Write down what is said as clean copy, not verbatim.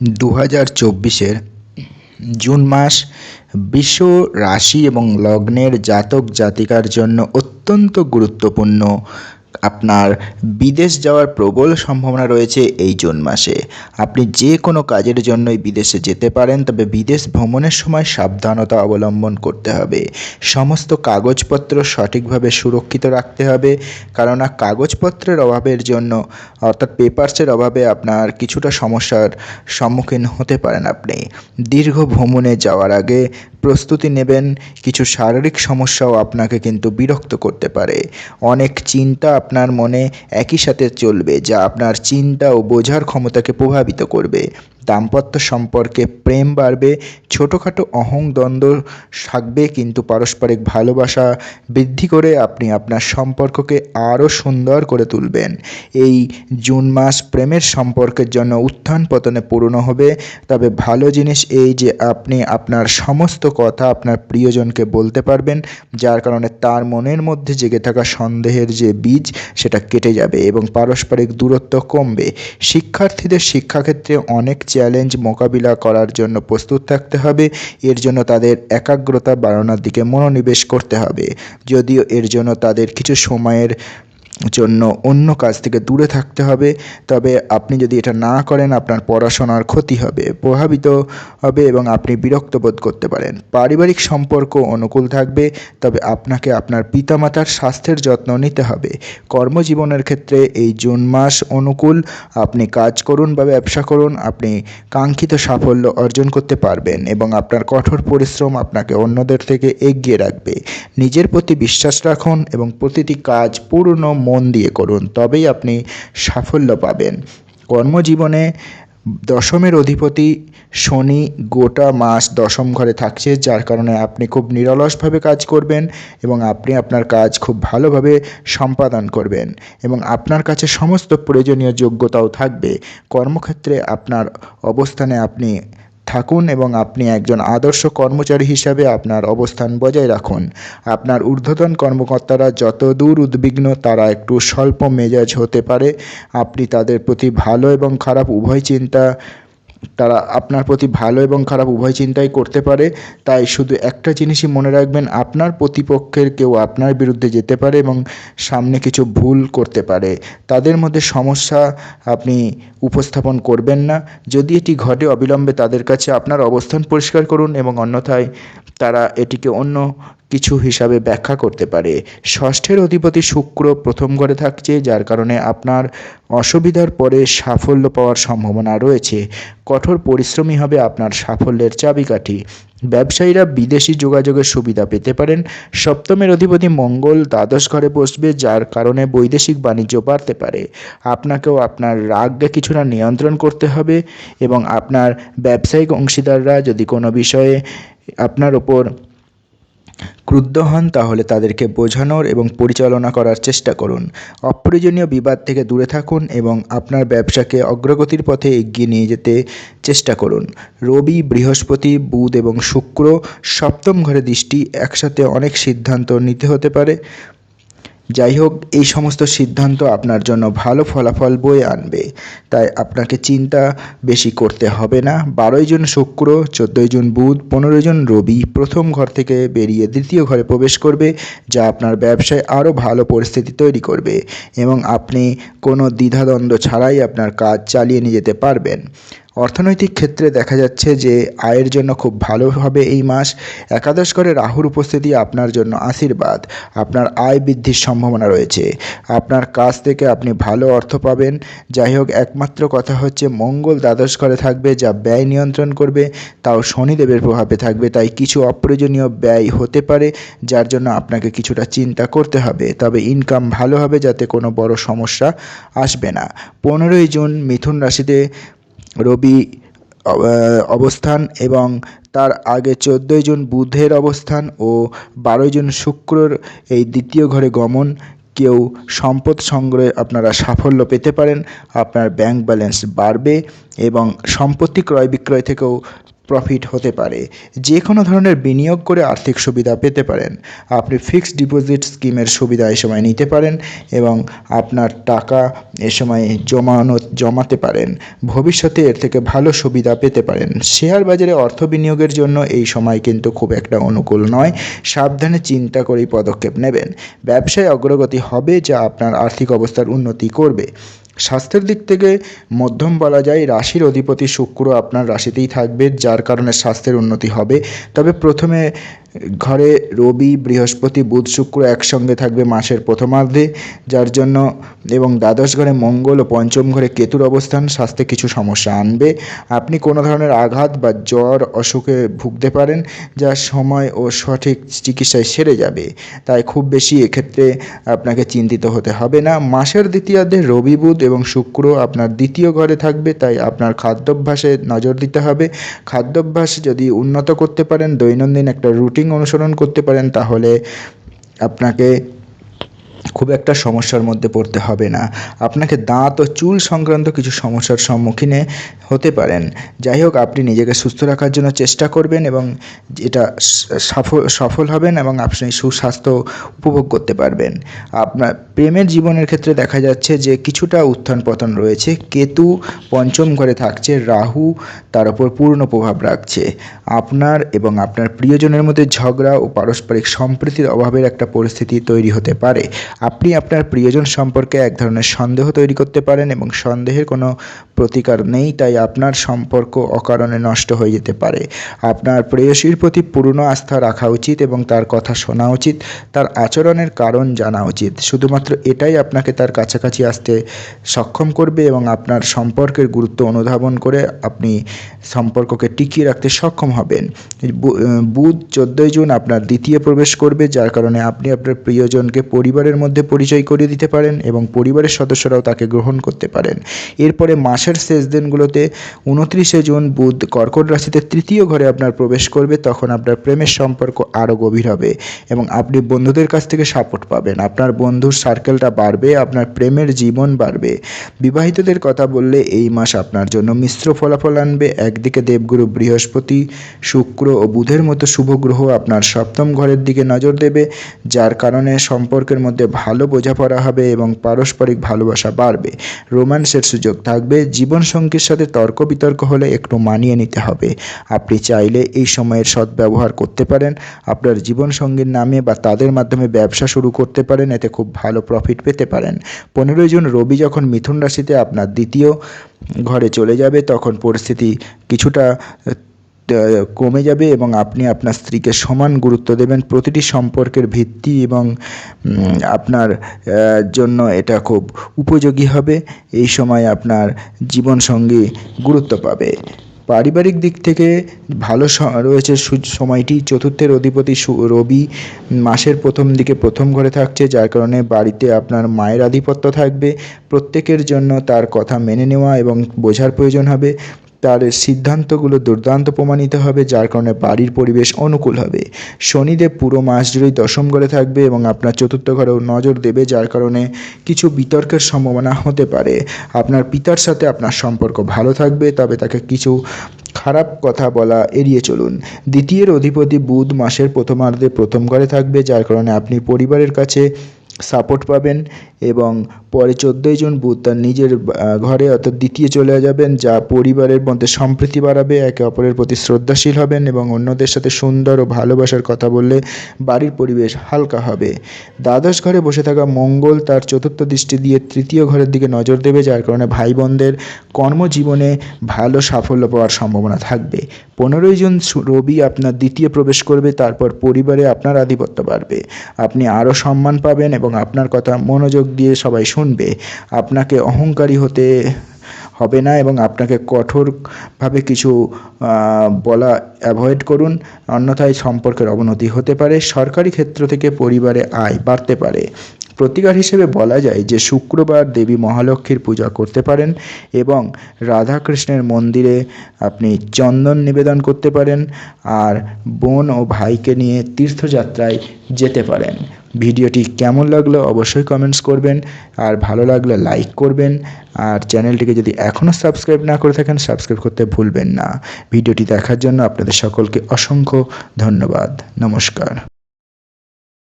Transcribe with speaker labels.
Speaker 1: 2024-এর June মাস বিশ্ব রাশি এবং লগ্নের জাতক জাতিকার জন্য অত্যন্ত গুরুত্বপূর্ণ। আপনার বিদেশ যাওয়ার প্রবল সম্ভাবনা রয়েছে এই জুন মাসে। আপনি যে কোনো কাজের জন্যই বিদেশে যেতে পারেন, তবে বিদেশ ভ্রমণের সময় সাবধানতা অবলম্বন করতে হবে। সমস্ত কাগজপত্র সঠিকভাবে সুরক্ষিত রাখতে হবে, কেননা কাগজপত্রের অভাবের জন্য অর্থাৎ পেপারসের অভাবে আপনার কিছুটা সমস্যার সম্মুখীন হতে পারেন। আপনি দীর্ঘ ভ্রমণে যাওয়ার আগে প্রস্তুতি নেবেন। কিছু শারীরিক সমস্যাও আপনাকে কিন্তু বিরক্ত করতে পারে। অনেক চিন্তা আপনার মনে একই সাথে চলবে, যা আপনার চিন্তা ও বোঝার ক্ষমতাকে প্রভাবিত করবে। দাম্পত্য সম্পর্কে প্রেম বাড়বে, ছোটোখাটো দ্বন্দ্ব থাকবে, কিন্তু পারস্পরিক ভালোবাসা বৃদ্ধি করে আপনি আপনার সম্পর্ককে আরও সুন্দর করে তুলবেন। এই জুন মাস প্রেমের সম্পর্কের জন্য উত্থান পতনে পূর্ণ হবে। তবে ভালো জিনিস এই যে আপনি আপনার সমস্ত কথা আপনার প্রিয়জনকে বলতে পারবেন, যার কারণে তার মনের মধ্যে জেগে থাকা সন্দেহের যে বীজ সেটা কেটে যাবে এবং পারস্পরিক দূরত্ব কমবে। শিক্ষার্থীদের শিক্ষাক্ষেত্রে অনেক চ্যালেঞ্জ মোকাবিলা করার জন্য প্রস্তুত থাকতে হবে। এর জন্য তাদের একাগ্রতা বাড়ানোর দিকে মনোনিবেশ করতে হবে। যদিও এর জন্য তাদের কিছু সময়ের জন্য অন্য কাজ থেকে দূরে থাকতে হবে, তবে আপনি যদি এটা না করেন আপনার পড়াশোনার ক্ষতি হবে, প্রভাবিত হবে এবং আপনি বিরক্ত বোধ করতে পারেন। পারিবারিক সম্পর্ক অনুকূল থাকবে, তবে আপনাকে আপনার পিতামাতার স্বাস্থ্যের যত্ন নিতে হবে। কর্মজীবনের ক্ষেত্রে এই জুন মাস অনুকূল। আপনি কাজ করুন বা ব্যবসা করুন, আপনি কাঙ্ক্ষিত সাফল্য অর্জন করতে পারবেন এবং আপনার কঠোর পরিশ্রম আপনাকে অন্যদের থেকে এগিয়ে রাখবে। নিজের প্রতি বিশ্বাস রাখুন এবং প্রতিটি কাজ পূর্ণ মন দিয়ে করুন, তবেই আপনি সাফল্য পাবেন। কর্মজীবনে দশমের অধিপতি শনি গোটা মাস দশম ঘরে থাকছে, যার কারণে আপনি খুব নিরলসভাবে কাজ করবেন এবং আপনি আপনার কাজ খুব ভালোভাবে সম্পাদন করবেন এবং আপনার কাছে সমস্ত প্রয়োজনীয় যোগ্যতাও থাকবে। কর্মক্ষেত্রে আপনার অবস্থানে আপনি থাকুন এবং আপনি একজন আদর্শ কর্মচারী হিসাবে আপনার অবস্থান বজায় রাখুন। আপনার ঊর্ধ্বতন কর্মকর্তারা যত দূর উদ্বিগ্ন, তারা একটু স্বল্প মেজাজ হতে পারে। আপনি তাদের প্রতি ভালো এবং খারাপ উভয় চিন্তা তারা আপনার প্রতি ভালো এবং খারাপ উভয় চিন্তাই করতে পারে। তাই শুধু একটা জিনিসই মনে রাখবেন, আপনার প্রতিপক্ষের কেউ আপনার বিরুদ্ধে যেতে পারে এবং সামনে কিছু ভুল করতে পারে। তাদের মধ্যে সমস্যা আপনি উপস্থাপন করবেন না। যদি এটি ঘটে, অবিলম্বে তাদের কাছে আপনার অবস্থান পরিষ্কার করুন এবং অন্যথায় তারা এটিকে অন্য কিছু হিসাবে ব্যাখ্যা করতে পারে। ষষ্ঠের অধিপতি শুক্র প্রথম ঘরে থাকছে, যার কারণে আপনার অসুবিধার পরে সাফল্য পাওয়ার সম্ভাবনা রয়েছে। কঠোর পরিশ্রমী হবে আপনার সাফল্যের চাবিকাঠি। ব্যবসায়ীরা বিদেশি যোগাযোগের সুবিধা পেতে পারেন। সপ্তমের অধিপতি মঙ্গল দ্বাদশ ঘরে বসবে, যার কারণে বৈদেশিক বাণিজ্য বাড়তে পারে। আপনাকেও আপনার রাগকে কিছুটা নিয়ন্ত্রণ করতে হবে এবং আপনার ব্যবসায়িক অংশীদাররা যদি কোনো বিষয়ে আপনার ওপর ক্রুদ্ধ হন, তাহলে তাদেরকে বোঝানোর এবং পরিচালনা করার চেষ্টা করুন। অপ্রয়োজনীয় বিবাদ থেকে দূরে থাকুন এবং আপনার ব্যবসাকে অগ্রগতির পথে এগিয়ে নিয়ে যেতে চেষ্টা করুন। রবি, বৃহস্পতি, বুধ এবং শুক্র সপ্তম ঘরে দৃষ্টি, একসাথে অনেক সিদ্ধান্ত নিতে হতে পারে। যাই হোক, এই সমস্ত সিদ্ধান্ত আপনার জন্য ভালো ফলাফল বয়ে আনবে, তাই আপনাকে চিন্তা বেশি করতে হবে না। 12 জুন শুক্র, 14 জুন বুধ, 15 জুন রবি প্রথম ঘর থেকে বেরিয়ে দ্বিতীয় ঘরে প্রবেশ করবে, যা আপনার ব্যবসায় আরও ভালো পরিস্থিতি তৈরি করবে এবং আপনি কোনো দ্বিধাদ্বন্দ্ব ছাড়াই আপনার কাজ চালিয়ে নিয়ে যেতে পারবেন। অর্থনৈতিক ক্ষেত্রে দেখা যাচ্ছে যে আয়ের জন্য খুব ভালো হবে এই মাস। একাদশ ঘরে রাহুর উপস্থিতি আপনার জন্য আশীর্বাদ। আপনার আয় বৃদ্ধির সম্ভাবনা রয়েছে। আপনার কাছ থেকে আপনি ভালো অর্থ পাবেন। যাই হোক, একমাত্র কথা হচ্ছে মঙ্গল দ্বাদশ ঘরে থাকবে, যা ব্যয় নিয়ন্ত্রণ করবে, তাও শনিদেবের প্রভাবে থাকবে, তাই কিছু অপ্রয়োজনীয় ব্যয় হতে পারে, যার জন্য আপনাকে কিছুটা চিন্তা করতে হবে। তবে ইনকাম ভালো হবে, যাতে কোনো বড় সমস্যা আসবে না। 15 জুন মিথুন রাশিতে রবি অবস্থান এবং তার আগে 14 জুন বুধের অবস্থান ও 12 জুন শুক্রর এই দ্বিতীয় ঘরে গমন। কেউ সম্পদ সংগ্রহে আপনারা সাফল্য পেতে পারেন। আপনার ব্যাংক ব্যালেন্স বাড়বে এবং সম্পত্তি ক্রয় বিক্রয় থেকেও প্রফিট হতে পারে। যে কোনো ধরনের বিনিয়োগ করে আর্থিক সুবিধা পেতে পারেন। আপনি ফিক্সড ডিপোজিট স্কিমের সুবিধা এই সময় নিতে পারেন এবং আপনার টাকা এ সময় জমাতে পারেন। ভবিষ্যতে এর থেকে ভালো সুবিধা পেতে পারেন। শেয়ার বাজারে অর্থ বিনিয়োগের জন্য এই সময় কিন্তু খুব একটা অনুকূল নয়। সাবধানে চিন্তা করেই পদক্ষেপ নেবেন। ব্যবসায় অগ্রগতি হবে যা আপনার আর্থিক অবস্থার উন্নতি করবে। স্বাস্থ্যের দিক থেকে মধ্যম বলা যায়। রাশির অধিপতি শুক্র আপনার রাশিতেই থাকবে, যার কারণে স্বাস্থ্যের উন্নতি হবে। তবে প্রথমে ঘরে রবি, বৃহস্পতি, বুধ, শুক্র একসঙ্গে থাকবে মাসের প্রথমার্ধে, যার জন্য এবং দ্বাদশ ঘরে মঙ্গল ও পঞ্চম ঘরে কেতুর অবস্থান স্বাস্থ্যে কিছু সমস্যা আনবে। আপনি কোনো ধরনের আঘাত বা জ্বর অসুখে ভুগতে পারেন, যা সময় ও সঠিক চিকিৎসায় সেরে যাবে। তাই খুব বেশি এক্ষেত্রে আপনাকে চিন্তিত হতে হবে না। মাসের দ্বিতীয়ার্ধে রবি, বুধ এবং শুক্র আপনার দ্বিতীয় ঘরে থাকবে, তাই আপনার খাদ্যাভ্যাসে নজর দিতে হবে। খাদ্যাভ্যাস যদি উন্নত করতে পারেন, দৈনন্দিন একটা রুটিন অনুসরণ করতে পারেন, তাহলে আপনাকে খুব একটা সমস্যার মধ্যে পড়তে হবে না। আপনাকে দাঁত ও চুল সংক্রান্ত কিছু সমস্যার সম্মুখীন হতে পারেন। যাই হোক, আপনি নিজেকে সুস্থ রাখার জন্য চেষ্টা করবেন এবং এটা সফল হবেন এবং আপনি সুস্বাস্থ্য উপভোগ করতে পারবেন। আপনার প্রেমের জীবনের ক্ষেত্রে দেখা যাচ্ছে যে কিছুটা উত্থান পতন রয়েছে। কেতু পঞ্চম ঘরে থাকছে, রাহু তার উপর পূর্ণ প্রভাব রাখছে। আপনার এবং আপনার প্রিয়জনের মধ্যে ঝগড়া ও পারস্পরিক সম্প্রীতির অভাবের একটা পরিস্থিতি তৈরি হতে পারে। আপনি আপনার প্রিয়জন সম্পর্কে এক ধরনের সন্দেহ তৈরি করতে পারেন এবং সন্দেহের কোনো প্রতিকার নেই, তাই আপনার সম্পর্ক অকারণে নষ্ট হয়ে যেতে পারে। আপনার প্রেয়সীর প্রতি পূর্ণ আস্থা রাখা উচিত এবং তার কথা শোনা উচিত। তার আচরণের কারণ জানা উচিত। শুধুমাত্র এটাই আপনাকে তার কাছাকাছি আসতে সক্ষম করবে এবং আপনার সম্পর্কের গুরুত্ব অনুধাবন করে আপনি সম্পর্ককে টিকিয়ে রাখতে সক্ষম হবেন। বুধ 14 জুন আপনার দ্বিতীয় প্রবেশ করবে, যার কারণে আপনি আপনার প্রিয়জনকে পরিবারের মধ্যে পরিচয় করিয়ে দিতে পারেন এবং পরিবারের সদস্যরাও তাকে গ্রহণ করতে পারেন। এরপরে মাসের শেষ দিনগুলোতে 29 জুন বুধ কর্কট রাশিতে তৃতীয় ঘরে আপনার প্রবেশ করবে। তখন আপনার প্রেমের সম্পর্ক আরও গভীর হবে এবং আপনি বন্ধুদের কাছ থেকে সাপোর্ট পাবেন। আপনার বন্ধুর সার্কেলটা বাড়বে, আপনার প্রেমের জীবন বাড়বে। বিবাহিতদের কথা বললে এই মাস আপনার জন্য মিশ্র ফলাফল আনবে। একদিকে দেবগুরু বৃহস্পতি, শুক্র ও বুধের মতো শুভ গ্রহ আপনার সপ্তম ঘরের দিকে নজর দেবে, যার কারণে সম্পর্কের মধ্যে ভালো বোঝাপড়া হবে এবং পারস্পরিক ভালোবাসা বাড়বে। রোম্যান্সের সুযোগ থাকবে। জীবনসঙ্গীর সাথে তর্ক বিতর্ক হলে একটু মানিয়ে নিতে হবে। আপনি চাইলে এই সময়ের সদ্ব্যবহার করতে পারেন। আপনার জীবনসঙ্গীর নামে বা তাদের মাধ্যমে ব্যবসা শুরু করতে পারেন, এতে খুব ভালো প্রফিট পেতে পারেন। 15 জুন রবি যখন মিথুন রাশিতে আপনার দ্বিতীয় ঘরে চলে যাবে, তখন পরিস্থিতি কিছুটা কমে যাবে এবং আপনি আপনার স্ত্রীকে সমান গুরুত্ব দেবেন। প্রতিটি সম্পর্কের ভিত্তি এবং আপনার জন্য এটা খুব উপযোগী হবে। এই সময় আপনার জীবনসঙ্গী গুরুত্ব পাবে। পারিবারিক দিক থেকে ভালো রয়েছে সময়টি। চতুর্থের অধিপতি রবি মাসের প্রথম দিকে প্রথম ঘরে থাকছে, যার কারণে বাড়িতে আপনার মায়ের আধিপত্য থাকবে। প্রত্যেকের জন্য তার কথা মেনে নেওয়া এবং বোঝার প্রয়োজন হবে। তার সিদ্ধান্তগুলো দুর্দান্ত প্রমাণিত হবে, যার কারণে বাড়ির পরিবেশ অনুকূল হবে। শনিদেব পুরো মাস জুড়েই দশম ঘরে থাকবে এবং আপনার চতুর্থ ঘরেও নজর দেবে, যার কারণে কিছু বিতর্কের সম্ভাবনা হতে পারে। আপনার পিতার সাথে আপনার সম্পর্ক ভালো থাকবে, তবে তাকে কিছু খারাপ কথা বলা এড়িয়ে চলুন। দ্বিতীয়ের অধিপতি বুধ মাসের প্রথমার্ধে প্রথম ঘরে থাকবে, যার কারণে আপনি পরিবারের কাছে সাপোর্ট পাবেন এবং পরে 14 জুন বুধ তার নিজের ঘরে অর্থাৎ দ্বিতীয় চলে যাবেন, যা পরিবারের মধ্যে সম্প্রীতি বাড়াবে। একে অপরের প্রতি শ্রদ্ধাশীল হবেন এবং অন্যদের সাথে সুন্দর ও ভালোবাসার কথা বললে বাড়ির পরিবেশ হালকা হবে। দ্বাদশ ঘরে বসে থাকা মঙ্গল তার চতুর্থ দৃষ্টি দিয়ে তৃতীয় ঘরের দিকে নজর দেবে, যার কারণে ভাই বোনদের কর্মজীবনে ভালো সাফল্য পাওয়ার সম্ভাবনা থাকবে। 15 জুন রবি আপনার দ্বিতীয় প্রবেশ করবে, তারপর পরিবারে আপনার আধিপত্য বাড়বে। আপনি আরও সম্মান পাবেন এবং আপনার কথা মনোযোগ দিয়ে সবাই শুনবে। আপনাকে অহংকারী হতে হবে না এবং আপনাকে কঠোরভাবে কিছু বলা অ্যাভয়েড করুন, অন্যথায় সম্পর্কের অবনতি হতে পারে। সরকারি ক্ষেত্র থেকে পরিবারে আয় বাড়তে পারে। প্রতিকার হিসেবে বলা যায় যে শুক্রবার দেবী মহালক্ষ্মীর পূজা করতে পারেন এবং রাধাকৃষ্ণের মন্দিরে আপনি চন্দন নিবেদন করতে পারেন আর বোন ও ভাইকে নিয়ে তীর্থযাত্রায় যেতে পারেন। ভিডিওটি কেমন লাগলো অবশ্যই কমেন্টস করবেন, আর ভালো লাগলে লাইক করবেন, আর চ্যানেলটিকে যদি এখনও সাবস্ক্রাইব না করে থাকেন সাবস্ক্রাইব করতে ভুলবেন না। ভিডিওটি দেখার জন্য আপনাদের সকলকে অসংখ্য ধন্যবাদ। নমস্কার।